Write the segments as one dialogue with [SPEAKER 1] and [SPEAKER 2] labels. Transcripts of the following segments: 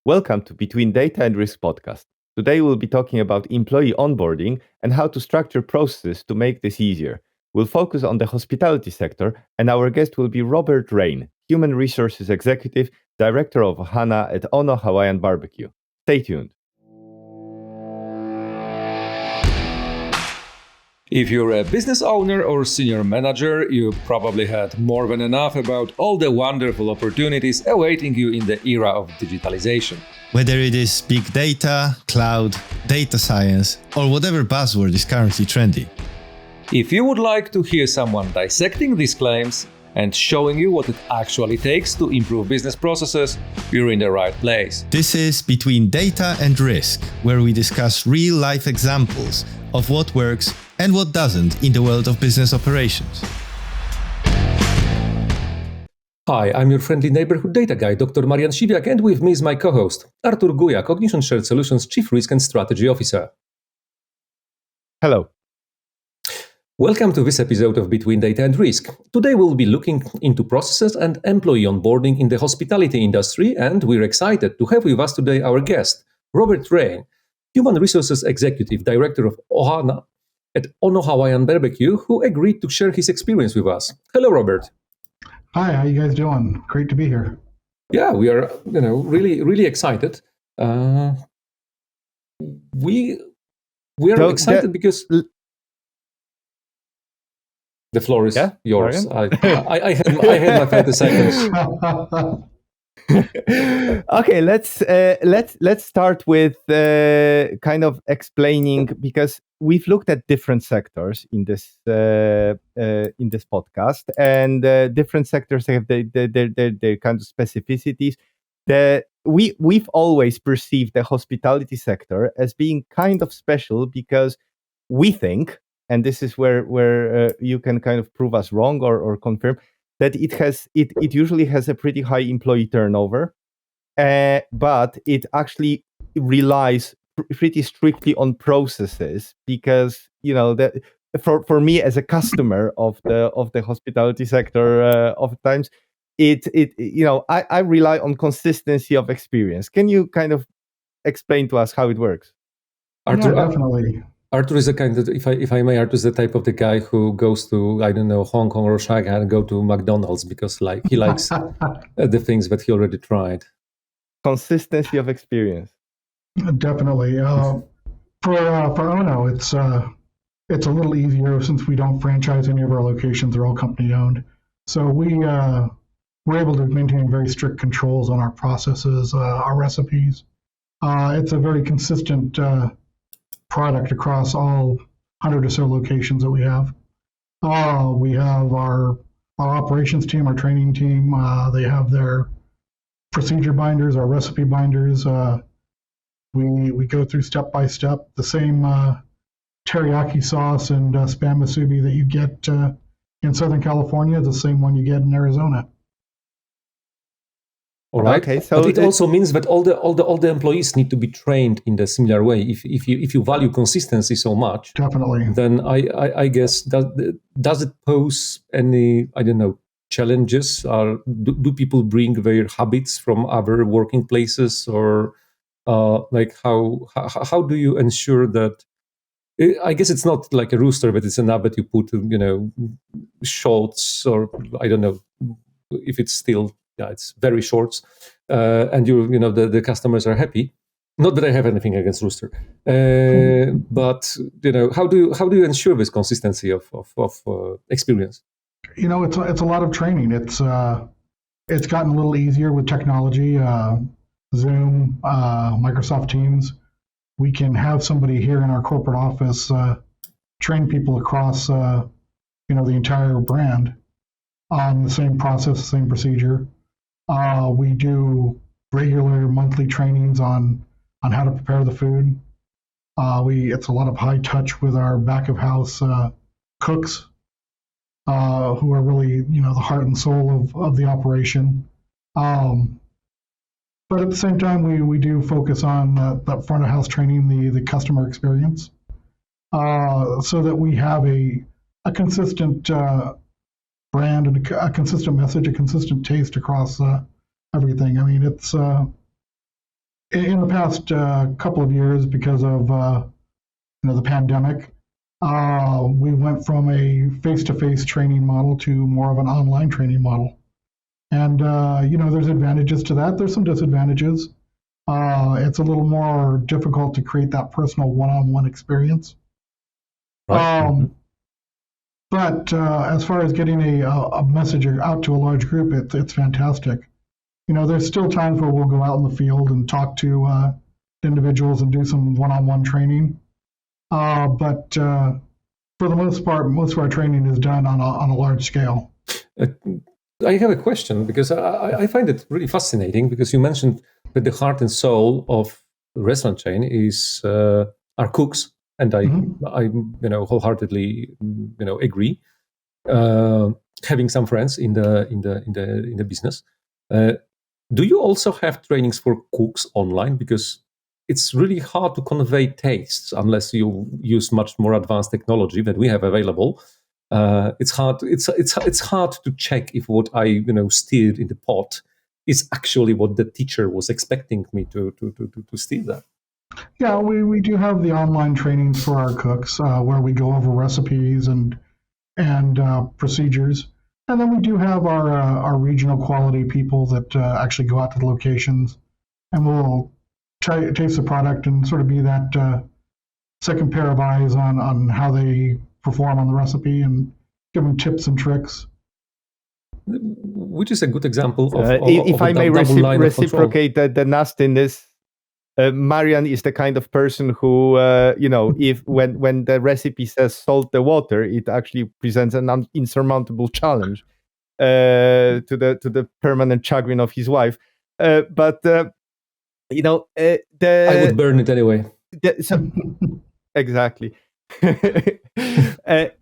[SPEAKER 1] Welcome to Between Data and Risk podcast. Today we'll be talking about employee onboarding and how to structure processes to make this easier. We'll focus on the hospitality sector, and our guest will be Robert Raine, Human Resources Executive, Director of Ohana at Ono Hawaiian BBQ. Stay tuned.
[SPEAKER 2] If you're a business owner or senior manager, you probably had more than enough about all the wonderful opportunities awaiting you in the era of digitalization.
[SPEAKER 3] Whether it is big data, cloud, data science, or whatever buzzword is currently trendy.
[SPEAKER 2] If you would like to hear someone dissecting these claims and showing you what it actually takes to improve business processes, you're in the right place.
[SPEAKER 3] This is Between Data and Risk, where we discuss real-life examples of what works and what doesn't in the world of business operations.
[SPEAKER 2] Hi, I'm your friendly neighborhood data guy, Dr. Marian, and with me is my co-host, Artur Cognition Shared Solutions Chief Risk and Strategy Officer.
[SPEAKER 1] Hello.
[SPEAKER 2] Welcome to this episode of Between Data and Risk. Today we'll be looking into processes and employee onboarding in the hospitality industry, and we're excited to have with us today our guest, Robert Raine, Human Resources Executive, Director of Ohana at Ono Hawaiian BBQ, who agreed to share his experience with us. Hello, Robert.
[SPEAKER 4] Hi, how you guys doing? Great to be here.
[SPEAKER 2] Yeah, we are, really excited. We are excited because the floor is yours. I had my 30 seconds.
[SPEAKER 1] Okay, let's start with kind of explaining, because we've looked at different sectors in this podcast, and different sectors have their kind of specificities. We've always perceived the hospitality sector as being kind of special because we think, and this is where you can kind of prove us wrong or confirm, that it usually has a pretty high employee turnover, but it actually relies pretty strictly on processes, because that for me as a customer of the hospitality sector, oftentimes I rely on consistency of experience. Can you kind of explain to us how it works?
[SPEAKER 4] Artur, definitely.
[SPEAKER 2] Artur is a kind of, if I may, Artur is the type of the guy who goes to, I don't know, Hong Kong or Shanghai and go to McDonald's because he likes the things that he already tried.
[SPEAKER 1] Consistency of experience.
[SPEAKER 4] Definitely. For Ono, it's a little easier since we don't franchise any of our locations; they're all company owned. So we're able to maintain very strict controls on our processes, our recipes. It's a very consistent product across all 100 or so locations that we have. We have our operations team, our training team. They have their procedure binders, our recipe binders. We go through step by step. The same teriyaki sauce and spam musubi that you get in Southern California is the same one you get in Arizona.
[SPEAKER 2] All right. Okay, so but it also means that all the employees need to be trained in the similar way. If you value consistency so much,
[SPEAKER 4] definitely,
[SPEAKER 2] then I guess does it pose any, I don't know, challenges? Or do people bring their habits from other working places, or like how do you ensure that? I guess it's not like a rooster, but it's an app that you put, shorts, or I don't know if it's still. Yeah, it's very short, and the customers are happy. Not that I have anything against rooster, but how do you ensure this consistency of experience?
[SPEAKER 4] It's a lot of training. It's gotten a little easier with technology, Zoom, Microsoft Teams. We can have somebody here in our corporate office train people across the entire brand on the same process, same procedure. We do regular monthly trainings on how to prepare the food. It's a lot of high touch with our back of house cooks, who are really the heart and soul of the operation. But at the same time, we do focus on that front of house training, the customer experience, so that we have a consistent brand and a consistent message, a consistent taste across everything. I mean, it's in the past couple of years, because of the pandemic, we went from a face-to-face training model to more of an online training model. And there's advantages to that. There's some disadvantages. It's a little more difficult to create that personal one-on-one experience.
[SPEAKER 2] Right.
[SPEAKER 4] But as far as getting a message out to a large group, it's fantastic. There's still times where we'll go out in the field and talk to individuals and do some one-on-one training. But for the most part, most of our training is done on a large scale.
[SPEAKER 2] I have a question, because I find it really fascinating, because you mentioned that the heart and soul of the restaurant chain is are cooks, and I wholeheartedly agree. Having some friends in the business, do you also have trainings for cooks online? Because it's really hard to convey tastes unless you use much more advanced technology that we have available. It's hard. It's hard to check if what I stirred in the pot is actually what the teacher was expecting me to stir that.
[SPEAKER 4] Yeah, we do have the online trainings for our cooks where we go over recipes and procedures, and then we do have our regional quality people that actually go out to the locations and will try taste the product and sort of be that second pair of eyes on how they perform on the recipe and give them tips and tricks.
[SPEAKER 2] Which is a good example of
[SPEAKER 1] if I may reciprocate
[SPEAKER 2] the
[SPEAKER 1] the nastiness. Marian is the kind of person who, if when the recipe says salt the water, it actually presents an insurmountable challenge to the permanent chagrin of his wife. But I
[SPEAKER 2] would burn it anyway.
[SPEAKER 1] Exactly.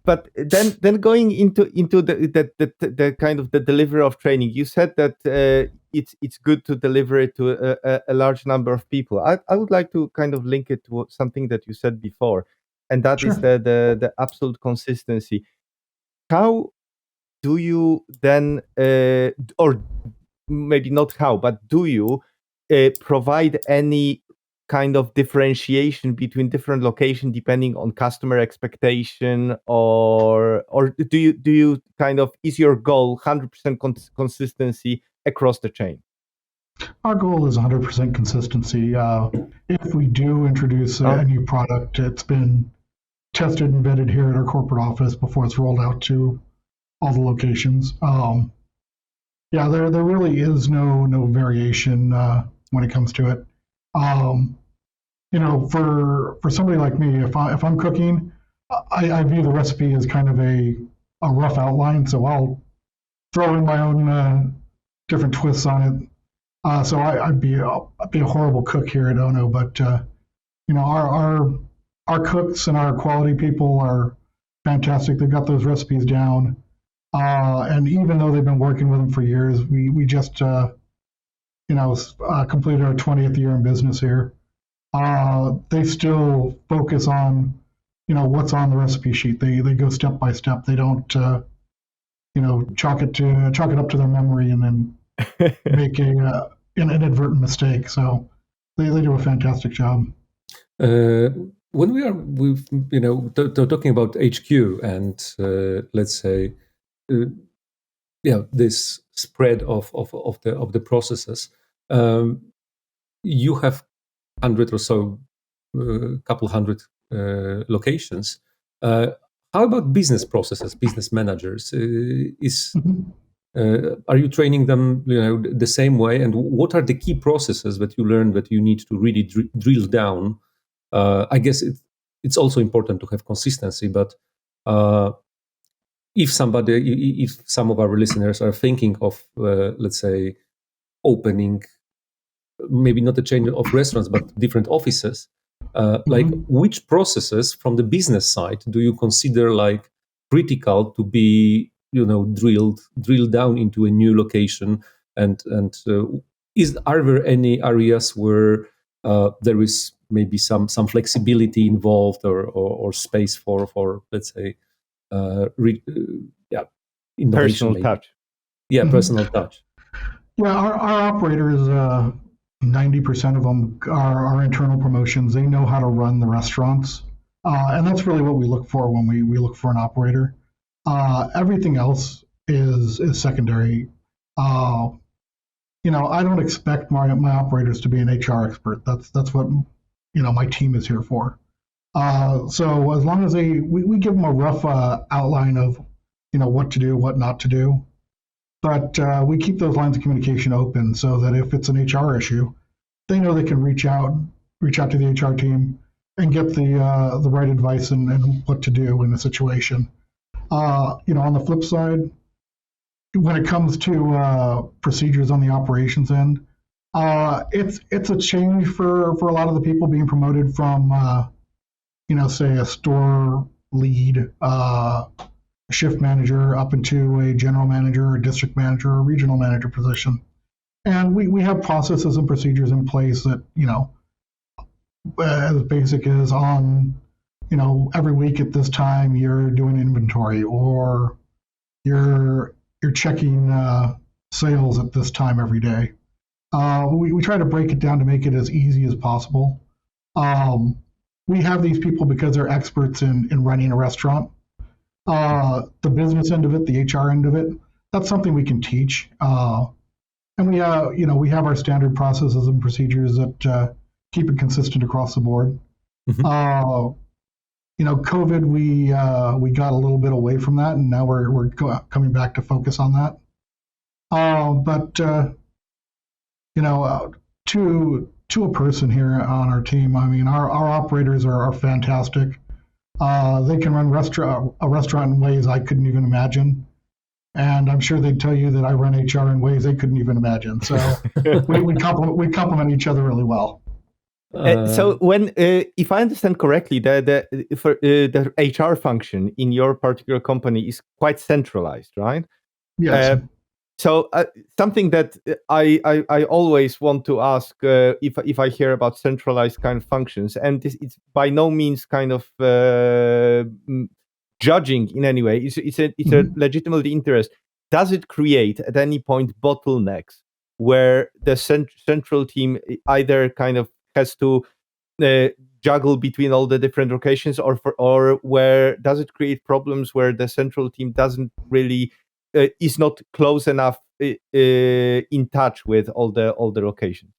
[SPEAKER 1] But then going into the kind of the delivery of training, you said that it's good to deliver it to a large number of people. I would like to kind of link it to something that you said before, and that is the absolute consistency. How do you then, or maybe not how, but do you provide any kind of differentiation between different locations depending on customer expectation, or do you kind of, is your goal 100% consistency across the chain?
[SPEAKER 4] Our goal is 100% consistency. If we do introduce a new product, it's been tested and vetted here at our corporate office before it's rolled out to all the locations. There really is no variation when it comes to it. For somebody like me, if I'm cooking, I view the recipe as kind of a rough outline, so I'll throw in my own different twists on it. So I'd be a horrible cook here at Ono, but our cooks and our quality people are fantastic. They've got those recipes down, and even though they've been working with them for years, we just completed our 20th year in business here. They still focus on what's on the recipe sheet. They go step by step. They don't chalk it up to their memory and then make an inadvertent mistake. So they do a fantastic job.
[SPEAKER 2] When we are talking about HQ and let's say this spread of the processes, you have 100 or so, couple hundred locations. How about business processes, business managers? Are you training them the same way? And what are the key processes that you learn that you need to really drill down? I guess it's also important to have consistency, but if some of our listeners are thinking of, let's say, opening maybe not a chain of restaurants, but different offices, like which processes from the business side do you consider like critical to be drilled down into a new location, and are there any areas where there is maybe some flexibility involved or space for let's say innovation,
[SPEAKER 1] personal touch?
[SPEAKER 2] Personal touch.
[SPEAKER 4] Yeah, our operators 90% of them are internal promotions. They know how to run the restaurants. And that's really what we look for when we look for an operator. Everything else is secondary. I don't expect my operators to be an HR expert. That's what my team is here for. So as long as we give them a rough outline of what to do, what not to do, but we keep those lines of communication open so that if it's an HR issue, they know they can reach out to the HR team and get the right advice and what to do in the situation. On the flip side, when it comes to procedures on the operations end, it's a change for a lot of the people being promoted from say a store lead, shift manager up into a general manager, or district manager, or regional manager position. And we have processes and procedures in place that, as basic as on, every week at this time you're doing inventory, or you're checking sales at this time every day. We try to break it down to make it as easy as possible. We have these people because they're experts in running a restaurant. The business end of it, the HR end of it, that's something we can teach. And we have our standard processes and procedures that keep it consistent across the board. Mm-hmm. COVID, we got a little bit away from that, and now we're coming back to focus on that. To a person here on our team, I mean, our operators are fantastic. They can run a restaurant in ways I couldn't even imagine. And I'm sure they'd tell you that I run HR in ways they couldn't even imagine. So we complement each other really well.
[SPEAKER 1] So when, if I understand correctly, the HR function in your particular company is quite centralized, right?
[SPEAKER 4] Yes.
[SPEAKER 1] So something that I always want to ask if I hear about centralized kind of functions, and it's by no means kind of judging in any way. It's a legitimate interest. Does it create at any point bottlenecks where the central team either kind of has to juggle between all the different locations, or where does it create problems where the central team doesn't really is not close enough in touch with all the locations?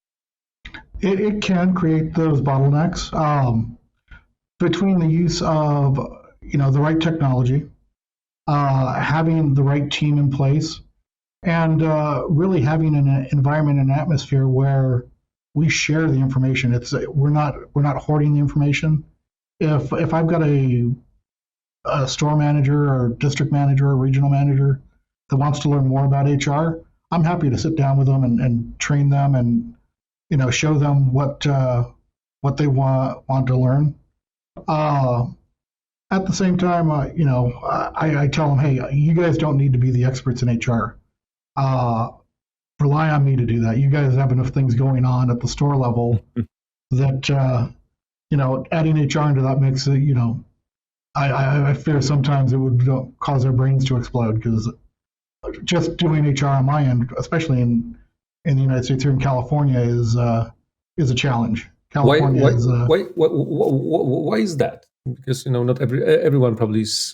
[SPEAKER 4] It can create those bottlenecks between the use of the right technology, having the right team in place, and really having an environment and atmosphere where we share the information. We're not hoarding the information. If I've got a store manager or district manager or regional manager that wants to learn more about HR, I'm happy to sit down with them and train them and show them what they want to learn. At the same time, I tell them, hey, you guys don't need to be the experts in HR. Rely on me to do that. You guys have enough things going on at the store level that adding HR into that mix, I fear sometimes it would cause their brains to explode, because just doing HR on my end, especially in the United States, here in California, is a challenge. California
[SPEAKER 2] why is that? Because not everyone probably is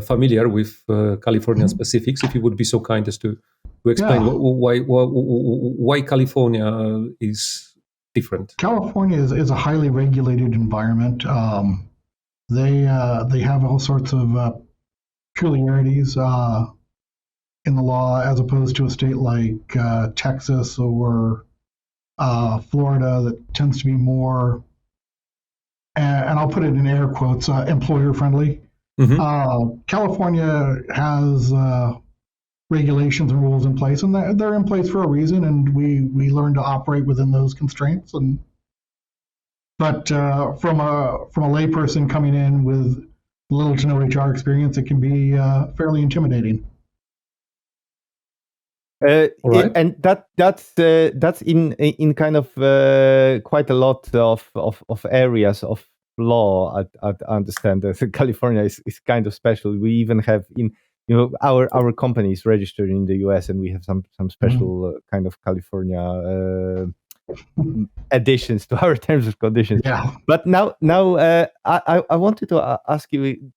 [SPEAKER 2] familiar with California specifics. If you would be so kind as to explain why California is different.
[SPEAKER 4] California is a highly regulated environment. They have all sorts of peculiarities in the law, as opposed to a state like Texas or Florida that tends to be more, and I'll put it in air quotes, employer friendly. Mm-hmm. California has regulations and rules in place, and they're in place for a reason, and we learn to operate within those constraints. But from a layperson coming in with little to no HR experience, it can be fairly intimidating.
[SPEAKER 1] Right. And that's in kind of quite a lot of areas of law. I understand that California is kind of special. We even have in our company is registered in the US, and we have some special kind of California additions to our terms and conditions.
[SPEAKER 4] Yeah.
[SPEAKER 1] But now I wanted to ask you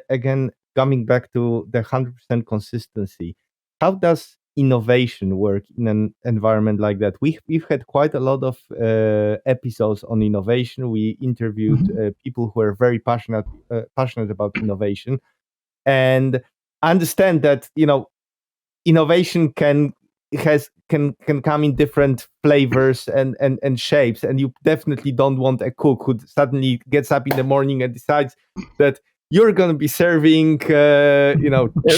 [SPEAKER 1] again, coming back to the 100% consistency. How does innovation work in an environment like that? We've had quite a lot of episodes on innovation. We interviewed people who are very passionate about innovation, and understand that innovation can come in different flavors and shapes, and you definitely don't want a cook who suddenly gets up in the morning and decides that you're going to be serving cheesy,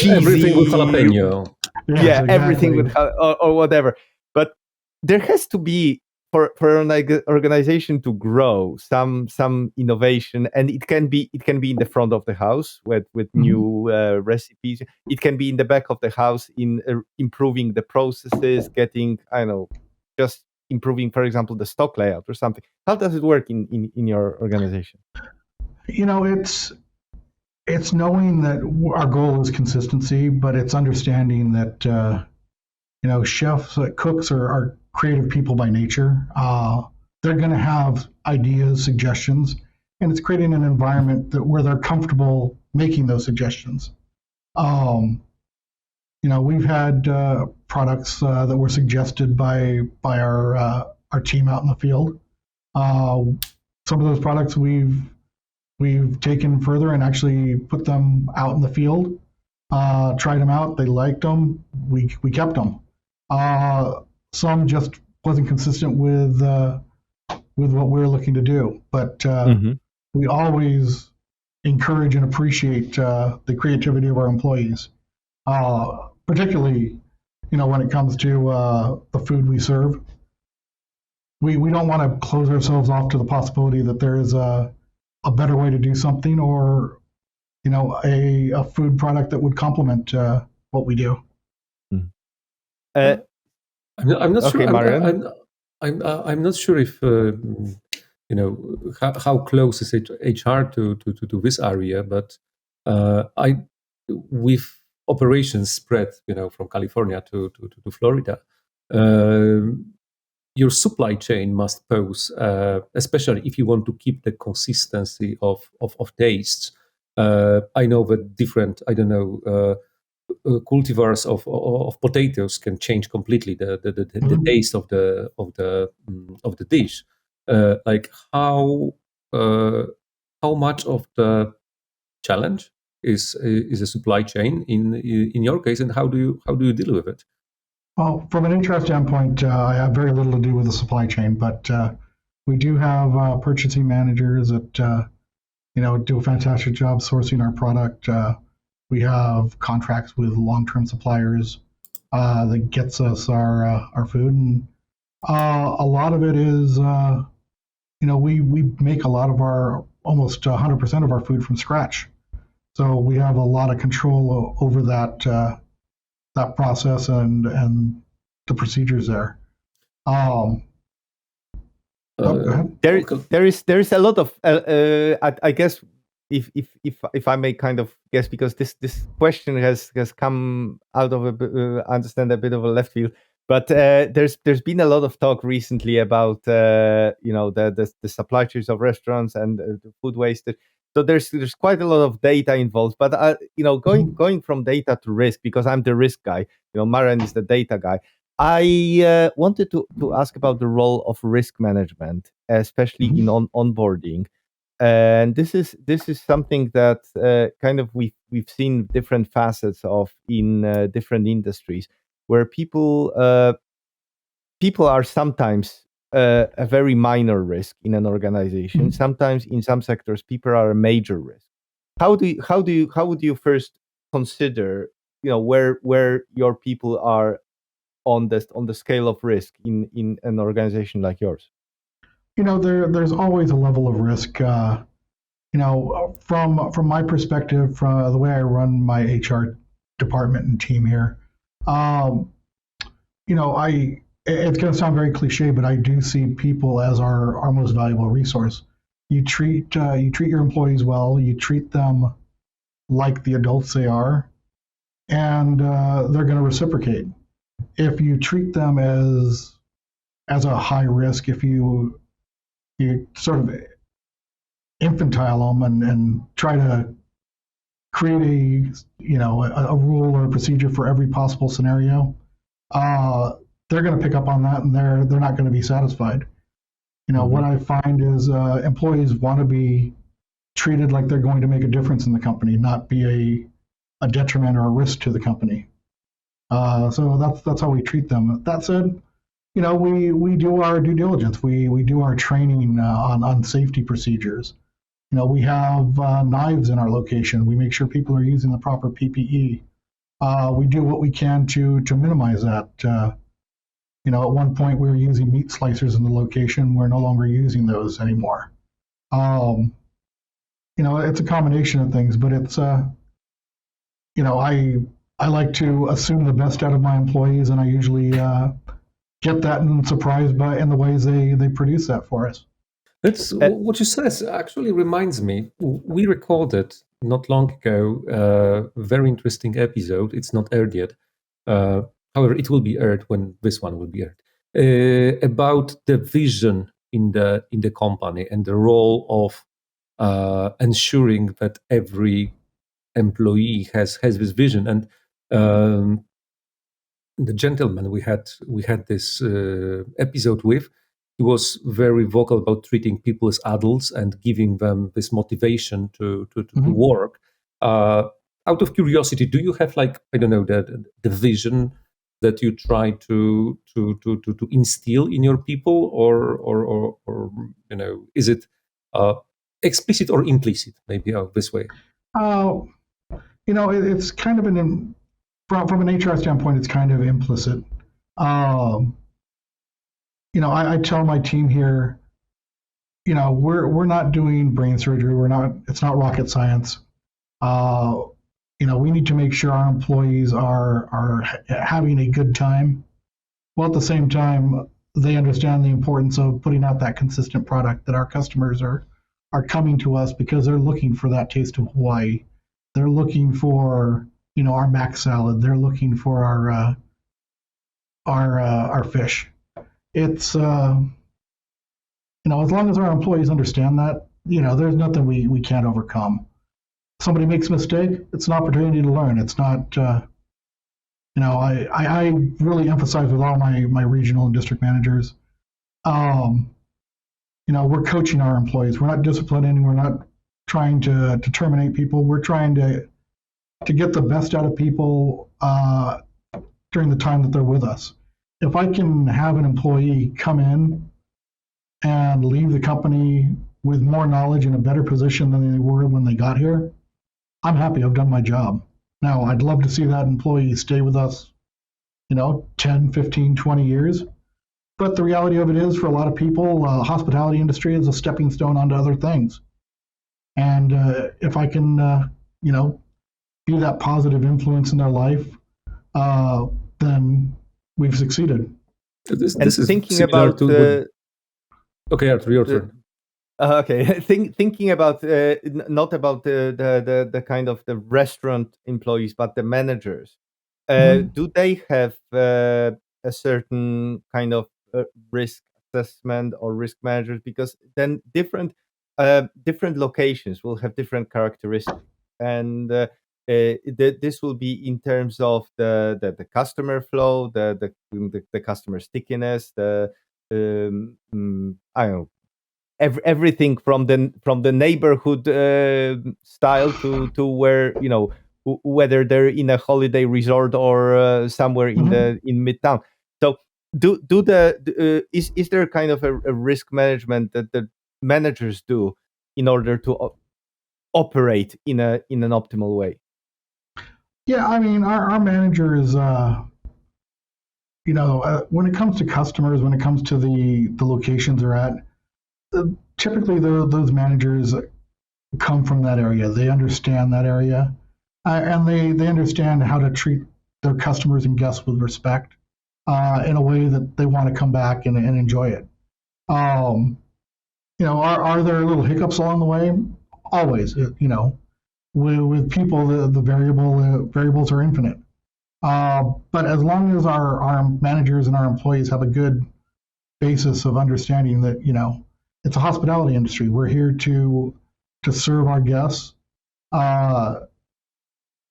[SPEAKER 2] everything with jalapeno.
[SPEAKER 4] Yes, exactly.
[SPEAKER 1] Everything with or whatever. But there has to be, for an organization to grow, some innovation, and it can be in the front of the house with new recipes. It can be in the back of the house in improving the processes, getting just improving, for example, the stock layout or something. How does it work in your organization?
[SPEAKER 4] It's knowing that our goal is consistency, but it's understanding that chefs, cooks are creative people by nature. They're going to have ideas, suggestions, and it's creating an environment where they're comfortable making those suggestions. We've had products that were suggested by our team out in the field. Some of those products we've taken further and actually put them out in the field, tried them out. They liked them. We kept them. Some just wasn't consistent with what we're looking to do. But we always encourage and appreciate the creativity of our employees, particularly when it comes to the food we serve. We don't want to close ourselves off to the possibility that there is a better way to do something, or a food product that would complement what we do.
[SPEAKER 2] I'm not
[SPEAKER 1] okay,
[SPEAKER 2] sure.
[SPEAKER 1] Marian?
[SPEAKER 2] I'm not sure if how close is HR to this area, but with operations spread from California to Florida, your supply chain must pose, especially if you want to keep the consistency of tastes. I know that different, cultivars of potatoes can change completely the taste of the dish. Like how much of the challenge is a supply chain in your case, and how do you deal with it?
[SPEAKER 4] Well, from an HR standpoint, I have very little to do with the supply chain, but we do have purchasing managers that do a fantastic job sourcing our product. We have contracts with long-term suppliers that gets us our food, and a lot of it is we make a lot of almost 100% of our food from scratch, so we have a lot of control over that process and the procedures there. Go ahead.
[SPEAKER 1] There is a lot of I guess if I may kind of guess, because this question has come out of understand a bit of a left field, but there's been a lot of talk recently about the supply chains of restaurants and the food wastage. So there's quite a lot of data involved, but going from data to risk, because I'm the risk guy, Marian is the data guy. I wanted to ask about the role of risk management, especially in onboarding. And this is something that kind of we've seen different facets of in different industries, where people are sometimes a very minor risk in an organization. Sometimes in some sectors, people are a major risk. How would you first consider where your people are on the scale of risk in an organization like yours?
[SPEAKER 4] There's always a level of risk. From my perspective, from the way I run my HR department and team here, it's going to sound very cliche, but I do see people as our most valuable resource. You treat your employees well. You treat them like the adults they are. and they're going to reciprocate. If you treat them as a high risk, if you sort of infantile them and try to create a rule or a procedure for every possible scenario, they're going to pick up on that, and they're not going to be satisfied. What I find is employees want to be treated like they're going to make a difference in the company, not be a detriment or a risk to the company. So that's how we treat them. That said, we do our due diligence. We do our training on safety procedures. We have knives in our location. We make sure people are using the proper PPE. We do what we can to minimize that. At one point we were using meat slicers in the location. We're no longer using those anymore. It's a combination of things, but it's I like to assume the best out of my employees, and I usually get that and surprised in the ways they produce that for us.
[SPEAKER 2] That's what you said actually reminds me. We recorded not long ago a very interesting episode. It's not aired yet. However, it will be aired when this one will be aired. About the vision in the company and the role of ensuring that every employee has this vision. And the gentleman we had this episode with, he was very vocal about treating people as adults and giving them this motivation to work. Out of curiosity, do you have the vision that you try to instill in your people, or is it explicit or implicit? Maybe this way.
[SPEAKER 4] It's kind of from an HR standpoint, it's kind of implicit. I tell my team here, we're not doing brain surgery. It's not rocket science. We need to make sure our employees are having a good time, while at the same time they understand the importance of putting out that consistent product that our customers are coming to us because they're looking for that taste of Hawaii. They're looking for our mac salad. They're looking for our fish. It's as long as our employees understand that, there's nothing we can't overcome. Somebody makes a mistake, it's an opportunity to learn. It's not I really emphasize with all my regional and district managers, we're coaching our employees. We're not disciplining, we're not trying to terminate people. We're trying to get the best out of people during the time that they're with us. If I can have an employee come in and leave the company with more knowledge and a better position than they were when they got here, I'm happy. I've done my job. Now, I'd love to see that employee stay with us, 10, 15, 20 years. But the reality of it is, for a lot of people, hospitality industry is a stepping stone onto other things. And if I can, be that positive influence in their life, then we've succeeded.
[SPEAKER 2] This is thinking about Okay, Artur, your turn.
[SPEAKER 1] Okay, thinking about not about the kind of the restaurant employees, but the managers. Do they have a certain kind of risk assessment or risk managers? Because then different locations will have different characteristics, and this will be in terms of the customer flow, the customer stickiness, I don't know, everything from the neighborhood style to where whether they're in a holiday resort or somewhere in Midtown. So is there kind of a risk management that the managers do in order to operate in an optimal way?
[SPEAKER 4] Yeah, I mean, our managers, when it comes to customers, when it comes to the locations they're at, typically those managers come from that area. They understand that area, and they understand how to treat their customers and guests with respect in a way that they want to come back and enjoy it. Are there little hiccups along the way? Always, with people, the variables are infinite. But as long as our managers and our employees have a good basis of understanding that, it's a hospitality industry. We're here to serve our guests.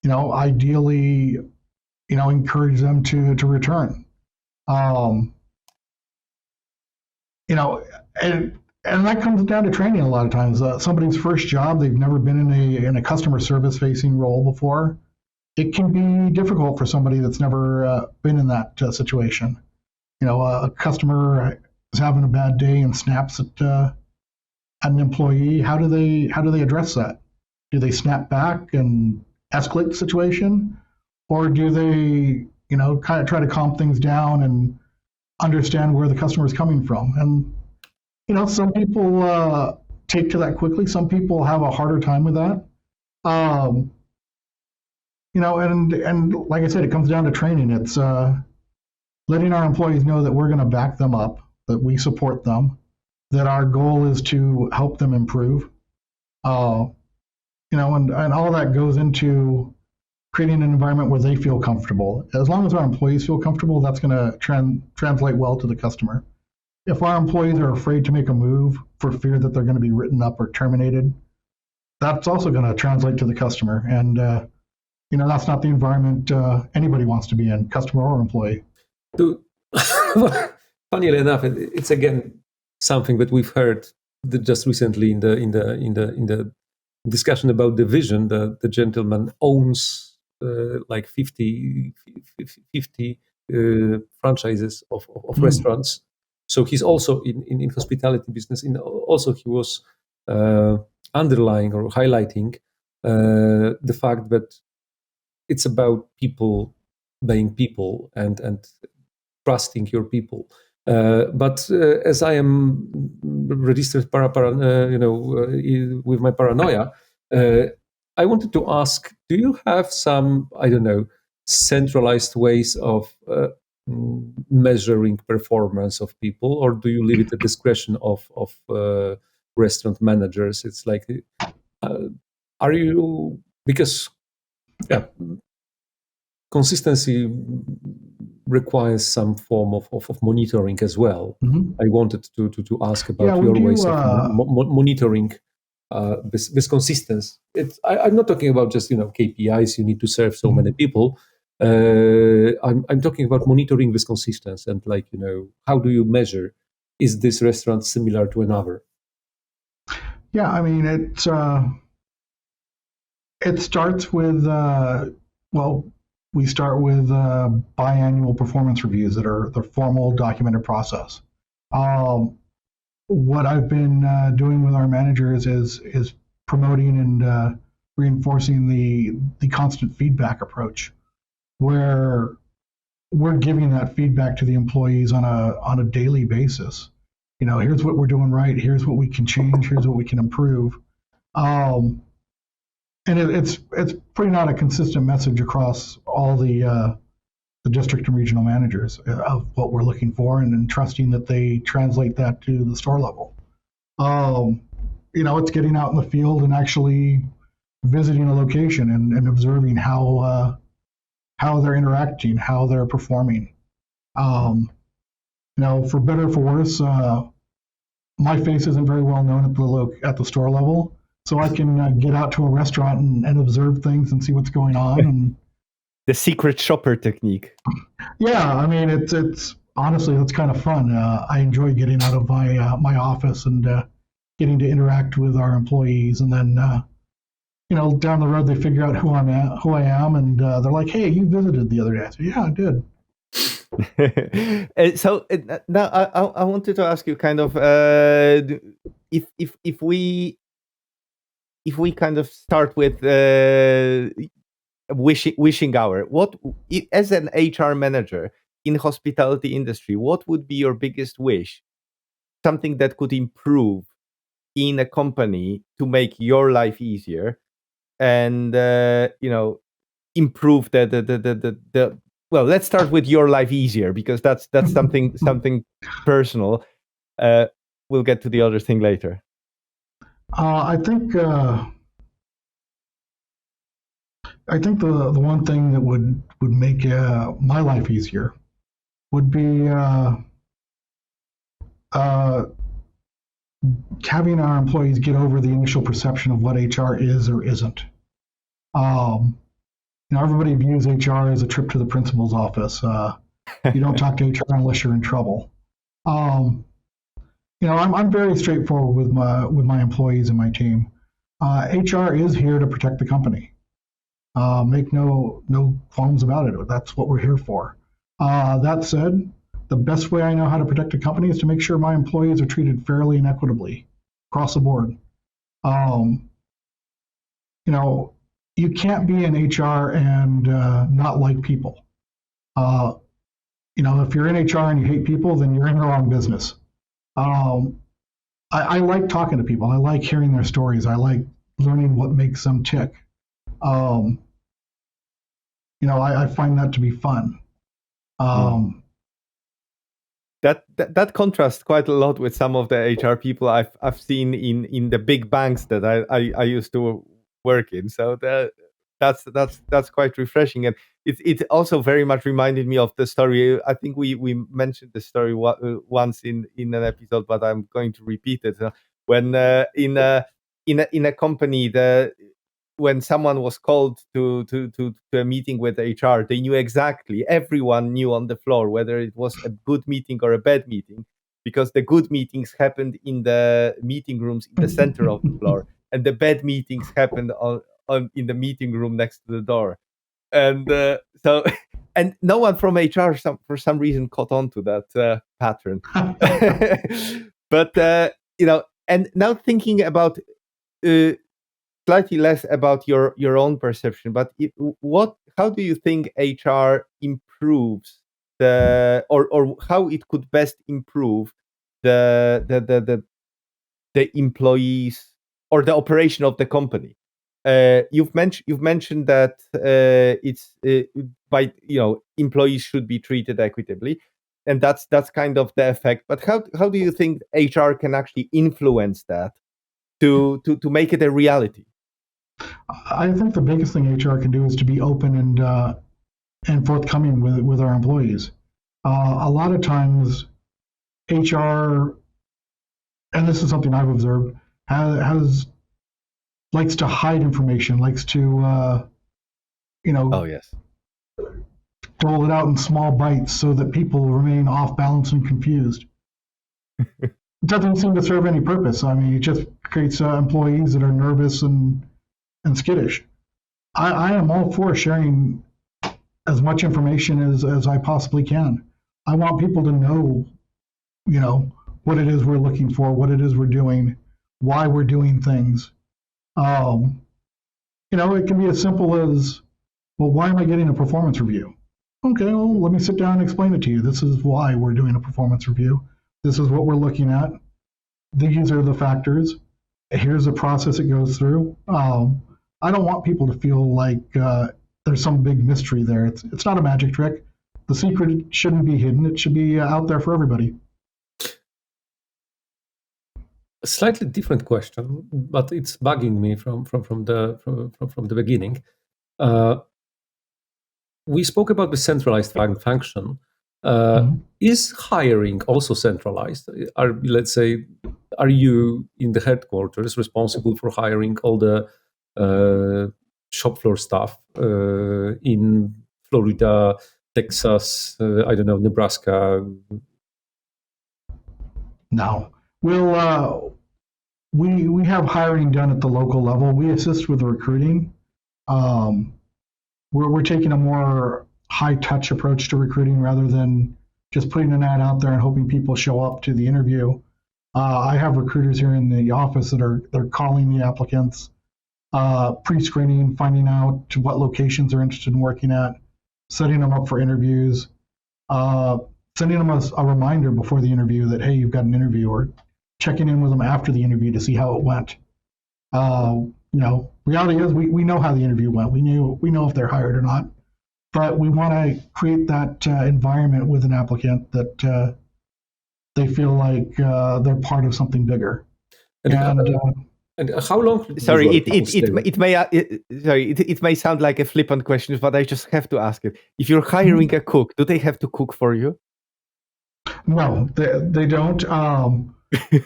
[SPEAKER 4] Ideally, encourage them to return. And that comes down to training a lot of times. Somebody's first job, they've never been in a customer service facing role before. It can be difficult for somebody that's never been in that situation. A customer is having a bad day and snaps at an employee. How do they address that? Do they snap back and escalate the situation, or do they kind of try to calm things down and understand where the customer is coming from? And some people take to that quickly. Some people have a harder time with that. And like I said, it comes down to training. It's letting our employees know that we're going to back them up, that we support them, that our goal is to help them improve. And all that goes into creating an environment where they feel comfortable. As long as our employees feel comfortable, that's going to translate well to the customer. If our employees are afraid to make a move for fear that they're going to be written up or terminated, that's also going to translate to the customer. And, that's not the environment anybody wants to be in, customer or employee.
[SPEAKER 2] Funnily enough, it's again something that we've heard just recently in the discussion about the vision. The gentleman owns like 50 franchises of restaurants. So he's also in hospitality business. Also, he was underlying or highlighting the fact that it's about people being people and trusting your people. But as I am registered with my paranoia, I wanted to ask: do you have some, centralized ways of measuring performance of people, or do you leave it at discretion of restaurant managers? It's like, are you, because consistency requires some form of monitoring as well.
[SPEAKER 4] Mm-hmm.
[SPEAKER 2] I wanted to ask about your ways of monitoring this consistency. I'm not talking about just KPIs. You need to serve so many people. I'm talking about monitoring this consistency and how do you measure, is this restaurant similar to another?
[SPEAKER 4] Yeah, I mean it starts with we start with biannual performance reviews that are the formal documented process. What I've been doing with our managers is promoting and reinforcing the constant feedback approach, where we're giving that feedback to the employees on a daily basis. Here's what we're doing right. Here's what we can change. Here's what we can improve. And it's putting out a consistent message across all the district and regional managers of what we're looking for, and then trusting that they translate that to the store level. It's getting out in the field and actually visiting a location and observing how they're interacting, how they're performing. For better or for worse, my face isn't very well known at the store level. So I can get out to a restaurant and observe things and see what's going on. And
[SPEAKER 1] the secret shopper technique.
[SPEAKER 4] Yeah, I mean, it's honestly, that's kind of fun. I enjoy getting out of my office and getting to interact with our employees. And then, down the road, they figure out who I am, and they're like, "Hey, you visited the other day." I said, "Yeah, I did."
[SPEAKER 1] So now I wanted to ask you kind of if we kind of start with wishing hour, what, as an HR manager in hospitality industry, what would be your biggest wish? Something that could improve in a company to make your life easier, and improve the well, let's start with your life easier, because that's something personal. We'll get to the other thing later.
[SPEAKER 4] I think I think the one thing that would make my life easier would be having our employees get over the initial perception of what HR is or isn't. Everybody views HR as a trip to the principal's office. You don't talk to HR unless you're in trouble. I'm very straightforward with my employees and my team. HR is here to protect the company. Make no qualms about it. That's what we're here for. That said, the best way I know how to protect a company is to make sure my employees are treated fairly and equitably across the board. You can't be in HR and not like people. If you're in HR and you hate people, then you're in the wrong business. I like talking to people. I like hearing their stories. I like learning what makes them tick. I find that to be fun.
[SPEAKER 1] That contrasts quite a lot with some of the HR people I've seen in the big banks that I used to work in. So that's quite refreshing, and it also very much reminded me of the story. I think we mentioned the story once in an episode, but I'm going to repeat it. When in a company, when someone was called to a meeting with HR, they knew exactly, everyone knew on the floor whether it was a good meeting or a bad meeting, because the good meetings happened in the meeting rooms in the center of the floor, and the bad meetings happened in the meeting room next to the door. And and no one from HR for some reason caught on to that pattern. But and now thinking about slightly less about your own perception, but how do you think HR improves or how it could best improve the employees or the operation of the company? You've mentioned that it's by employees should be treated equitably, and that's kind of the effect. But how do you think HR can actually influence that to make it a reality?
[SPEAKER 4] I think the biggest thing HR can do is to be open and forthcoming with our employees. A lot of times, HR, and this is something I've observed, likes to hide information, likes to
[SPEAKER 1] oh yes,
[SPEAKER 4] roll it out in small bites so that people remain off balance and confused. It doesn't seem to serve any purpose. I mean, it just creates employees that are nervous and skittish. I am all for sharing as much information as I possibly can. I want people to know, what it is we're looking for, what it is we're doing, why we're doing things. It can be as simple as, well, why am I getting a performance review? Okay, well, let me sit down and explain it to you. This is why we're doing a performance review. This is what we're looking at. These are the factors. Here's the process it goes through. I don't want people to feel like there's some big mystery there. It's not a magic trick. The secret shouldn't be hidden. It should be out there for everybody.
[SPEAKER 2] A slightly different question, but it's bugging me from the beginning. We spoke about the centralized function. Is hiring also centralized? Are you in the headquarters responsible for hiring all the shop floor staff in Florida, Texas, Nebraska?
[SPEAKER 4] No. We have hiring done at the local level. We assist with recruiting. We're taking a more high touch approach to recruiting rather than just putting an ad out there and hoping people show up to the interview. I have recruiters here in the office they're calling the applicants, pre-screening, finding out to what locations they're interested in working at, setting them up for interviews, sending them a reminder before the interview that, hey, you've got an interview, or checking in with them after the interview to see how it went. Reality is we know how the interview went. We know if they're hired or not, but we want to create that environment with an applicant that they feel like they're part of something bigger.
[SPEAKER 2] And how long?
[SPEAKER 1] Sorry,
[SPEAKER 2] usually people stay?
[SPEAKER 1] it may sound like a flippant question, but I just have to ask it. If you're hiring a cook, do they have to cook for you?
[SPEAKER 4] No, they don't.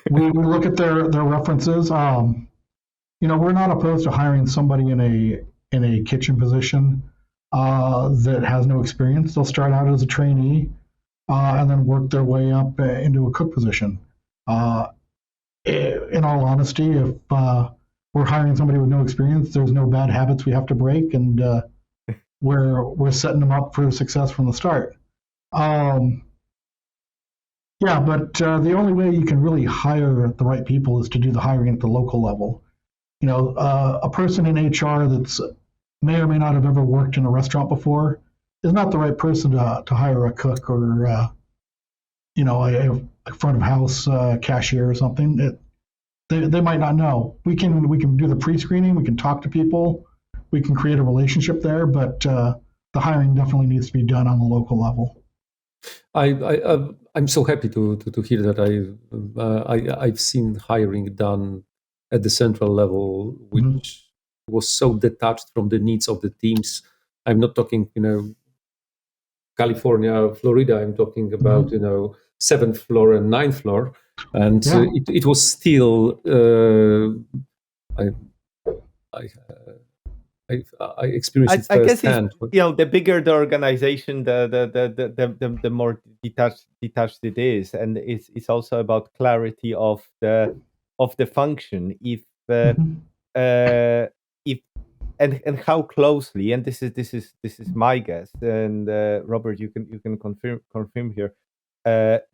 [SPEAKER 4] We look at their references. We're not opposed to hiring somebody in a kitchen position that has no experience. They'll start out as a trainee and then work their way up into a cook position. In all honesty, if we're hiring somebody with no experience, there's no bad habits we have to break, and we're setting them up for success from the start. Yeah, but the only way you can really hire the right people is to do the hiring at the local level. A person in HR that's may or may not have ever worked in a restaurant before is not the right person to hire a cook or a front of house cashier or something. They might not know. We can do the pre-screening. We can talk to people. We can create a relationship there, but the hiring definitely needs to be done on the local level.
[SPEAKER 2] I'm so happy to hear that. I've seen hiring done at the central level, which was so detached from the needs of the teams. I'm not talking, California, Florida. I'm talking about, 7th floor and 9th floor, and it was still. I experienced it firsthand.
[SPEAKER 1] I guess the bigger the organization, the more detached it is, and it's also about clarity of the function. If and how closely, and this is my guess, and Robert, you can confirm here that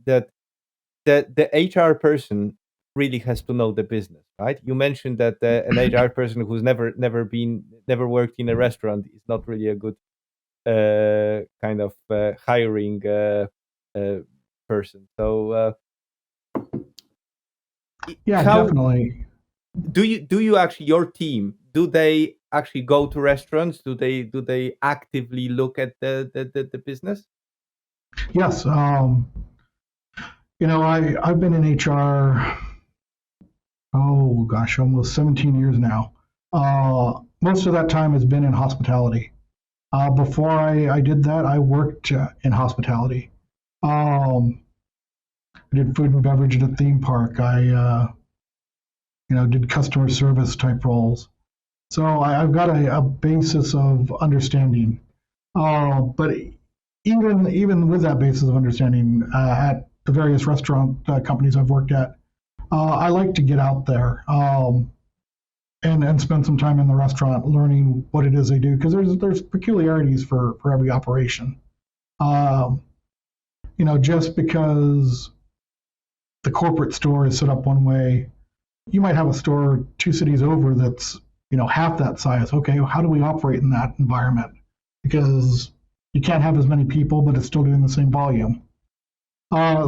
[SPEAKER 1] the HR person really has to know the business, right? You mentioned that an HR person who's never worked in a restaurant is not really a good kind of hiring person. So
[SPEAKER 4] definitely.
[SPEAKER 1] Do you actually, your team, do they actually go to restaurants? Do they actively look at the business?
[SPEAKER 4] Yes. I've been in HR. Oh gosh, almost 17 years now. Most of that time has been in hospitality. Before I did that, I worked in hospitality. I did food and beverage at a theme park. I did customer service type roles. So I've got a basis of understanding. But even with that basis of understanding, at the various restaurant companies I've worked at, I like to get out there and spend some time in the restaurant learning what it is they do, because there's peculiarities for every operation. Just because the corporate store is set up one way, you might have a store 2 cities over that's half that size. Okay, how do we operate in that environment? Because you can't have as many people, but it's still doing the same volume. I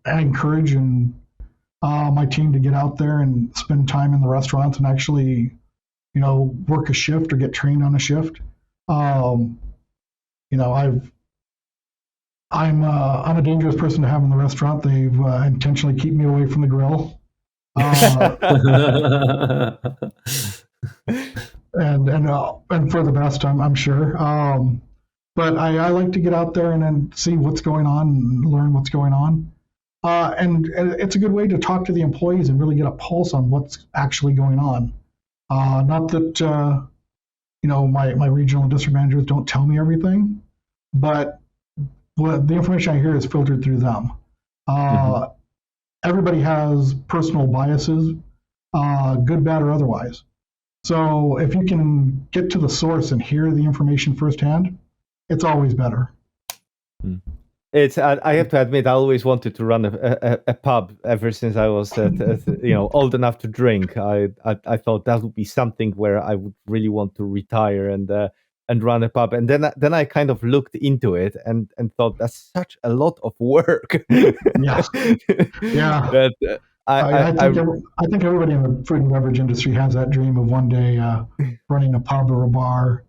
[SPEAKER 4] encourage my team to get out there and spend time in the restaurants and actually, work a shift or get trained on a shift. I'm a dangerous person to have in the restaurant. They've intentionally keep me away from the grill. And for the best, I'm sure. But I like to get out there and then see what's going on and learn what's going on. And it's a good way to talk to the employees and really get a pulse on what's actually going on. Not that my regional and district managers don't tell me everything, but the information I hear is filtered through them. Everybody has personal biases, good, bad, or otherwise. So if you can get to the source and hear the information firsthand, it's always better.
[SPEAKER 1] It's I have to admit, I always wanted to run a pub ever since I was old enough to drink. I thought that would be something where I would really want to retire and run a pub. And then I kind of looked into it and thought that's such a lot of work.
[SPEAKER 4] Yeah.
[SPEAKER 1] But
[SPEAKER 4] I think everybody in the food and beverage industry has that dream of one day running a pub or a bar.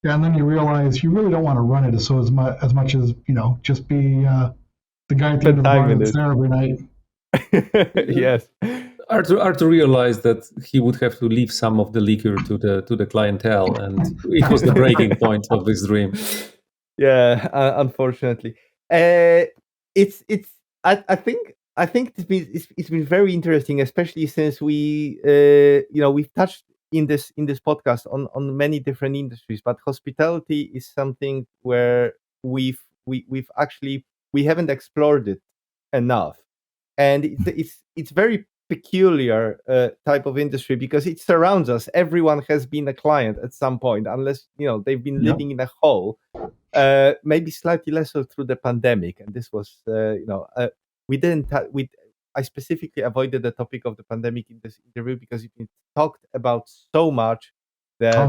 [SPEAKER 4] And then you realize you really don't want to run it as much as just be the guy at the end of the bar that's there every night.
[SPEAKER 1] Yes.
[SPEAKER 2] Artur realized that he would have to leave some of the liquor to the clientele, and it was the breaking point of this dream.
[SPEAKER 1] Yeah, unfortunately, it's I think it's been very interesting, especially since we've touched in this podcast on many different industries, but hospitality is something where we've actually we haven't explored it enough, and it's very peculiar type of industry because it surrounds us. Everyone has been a client at some point, unless they've been living in a hole. Maybe slightly less so through the pandemic, and this was we didn't I specifically avoided the topic of the pandemic in this interview because it's been talked about so much that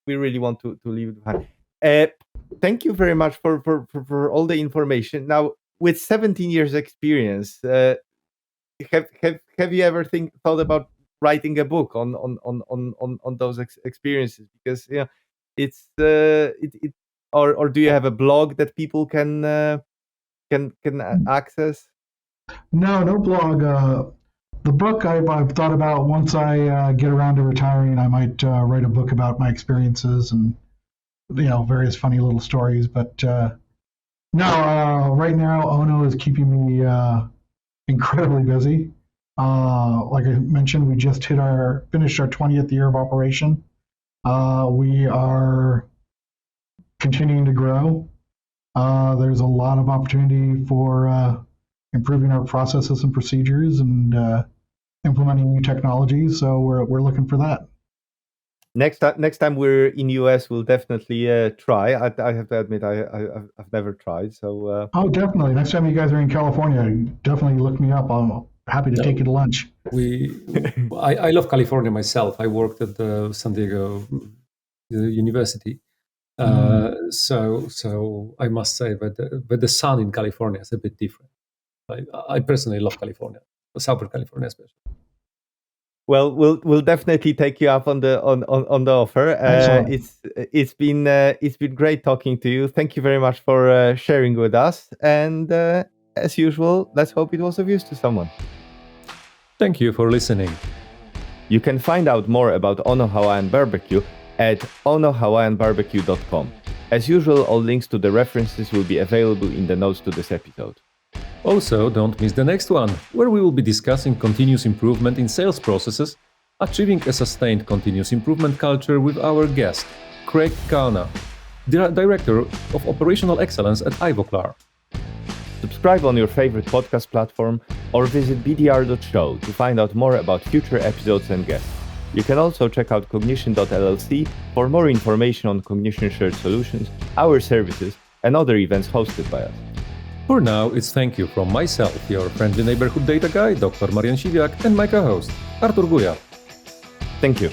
[SPEAKER 1] we really want to leave it behind. Thank you very much for all the information. Now, with 17 years experience, have you ever thought about writing a book on those experiences? Because it's or do you have a blog that people can access?
[SPEAKER 4] No blog. The book I've thought about. Once I get around to retiring, I might write a book about my experiences and various funny little stories. But no, right now Ono is keeping me incredibly busy. Like I mentioned, we just finished our 20th year of operation. We are continuing to grow. There's a lot of opportunity for improving our processes and procedures and implementing new technologies. So we're looking for that.
[SPEAKER 1] Next time we're in US, we'll definitely try. I have to admit, I've never tried. So
[SPEAKER 4] oh, definitely. Next time you guys are in California, definitely look me up. I'm happy to take you to lunch.
[SPEAKER 2] I love California myself. I worked at the San Diego University. So I must say that the sun in California is a bit different. I personally love California, Southern California especially.
[SPEAKER 1] Well, we'll definitely take you up on the offer. It's been great talking to you. Thank you very much for sharing with us. And as usual, let's hope it was of use to someone.
[SPEAKER 2] Thank you for listening.
[SPEAKER 1] You can find out more about Ono Hawaiian BBQ at onohawaiianbbq.com. As usual, all links to the references will be available in the notes to this episode.
[SPEAKER 2] Also, don't miss the next one, where we will be discussing continuous improvement in sales processes, achieving a sustained continuous improvement culture with our guest, Craig Kauna, Director of Operational Excellence at Ivoclar.
[SPEAKER 1] Subscribe on your favorite podcast platform or visit bdr.show to find out more about future episodes and guests. You can also check out cognition.llc for more information on Cognition Shared Solutions, our services, and other events hosted by us.
[SPEAKER 2] For now, it's thank you from myself, your friendly neighborhood data guy, Dr. Marian Siwiak, and my co-host, Artur Guja.
[SPEAKER 1] Thank you.